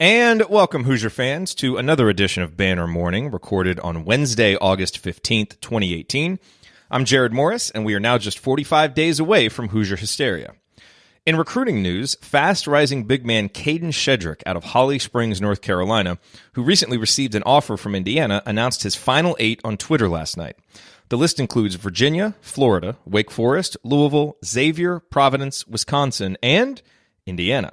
And welcome, Hoosier fans, to another edition of Banner Morning, recorded on Wednesday, August 15th, 2018. I'm Jared Morris, and we are now just 45 days away from Hoosier hysteria. In recruiting news, fast-rising big man Caden Shedrick out of Holly Springs, North Carolina, who recently received an offer from Indiana, announced his final 8 on Twitter last night. The list includes Virginia, Florida, Wake Forest, Louisville, Xavier, Providence, Wisconsin, and Indiana.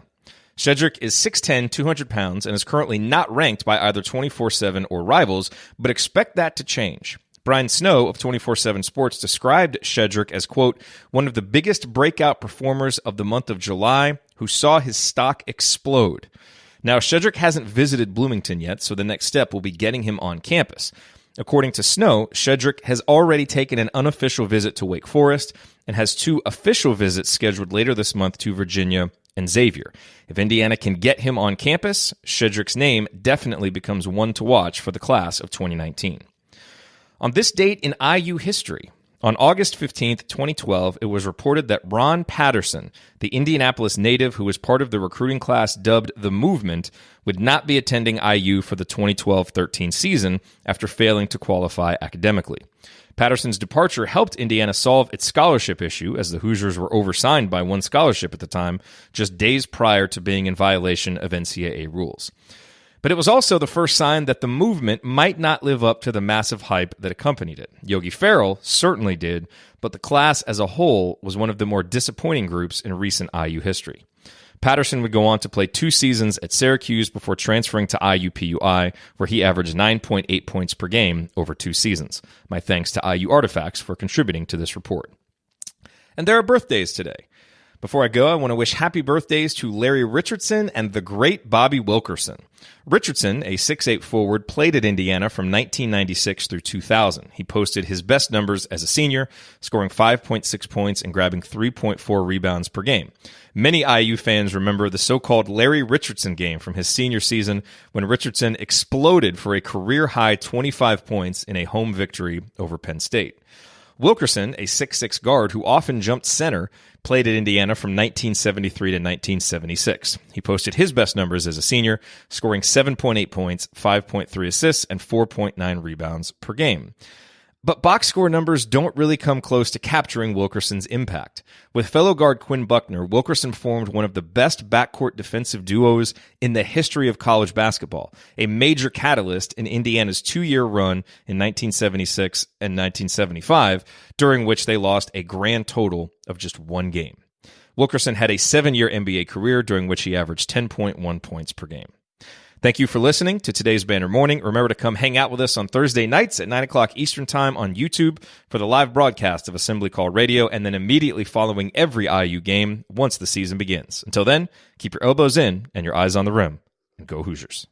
Shedrick is 6'10", 200 pounds, and is currently not ranked by either 24/7 or Rivals, but expect that to change. Brian Snow of 24/7 Sports described Shedrick as, quote, one of the biggest breakout performers of the month of July who saw his stock explode. Now, Shedrick hasn't visited Bloomington yet, so the next step will be getting him on campus. According to Snow, Shedrick has already taken an unofficial visit to Wake Forest and has 2 official visits scheduled later this month to Virginia and Xavier. If Indiana can get him on campus, Shedrick's name definitely becomes one to watch for the class of 2019. On this date in IU history, on August 15th, 2012, it was reported that Ron Patterson, the Indianapolis native who was part of the recruiting class dubbed the Movement, would not be attending IU for the 2012-13 season after failing to qualify academically. Patterson's departure helped Indiana solve its scholarship issue, as the Hoosiers were oversigned by one scholarship at the time, just days prior to being in violation of NCAA rules. But it was also the first sign that the Movement might not live up to the massive hype that accompanied it. Yogi Ferrell certainly did, but the class as a whole was one of the more disappointing groups in recent IU history. Patterson would go on to play 2 seasons at Syracuse before transferring to IUPUI, where he averaged 9.8 points per game over 2 seasons. My thanks to IU Artifacts for contributing to this report. And there are birthdays today. Before I go, I want to wish happy birthdays to Larry Richardson and the great Bobby Wilkerson. Richardson, a 6'8" forward, played at Indiana from 1996 through 2000. He posted his best numbers as a senior, scoring 5.6 points and grabbing 3.4 rebounds per game. Many IU fans remember the so-called Larry Richardson game from his senior season when Richardson exploded for a career-high 25 points in a home victory over Penn State. Wilkerson, a 6'6" guard who often jumped center, played at Indiana from 1973 to 1976. He posted his best numbers as a senior, scoring 7.8 points, 5.3 assists, and 4.9 rebounds per game. But box score numbers don't really come close to capturing Wilkerson's impact. With fellow guard Quinn Buckner, Wilkerson formed one of the best backcourt defensive duos in the history of college basketball, a major catalyst in Indiana's 2-year run in 1976 and 1975, during which they lost a grand total of just 1 game. Wilkerson had a 7-year NBA career during which he averaged 10.1 points per game. Thank you for listening to today's Banner Morning. Remember to come hang out with us on Thursday nights at 9 o'clock Eastern Time on YouTube for the live broadcast of Assembly Call Radio, and then immediately following every IU game once the season begins. Until then, keep your elbows in and your eyes on the rim, and go Hoosiers.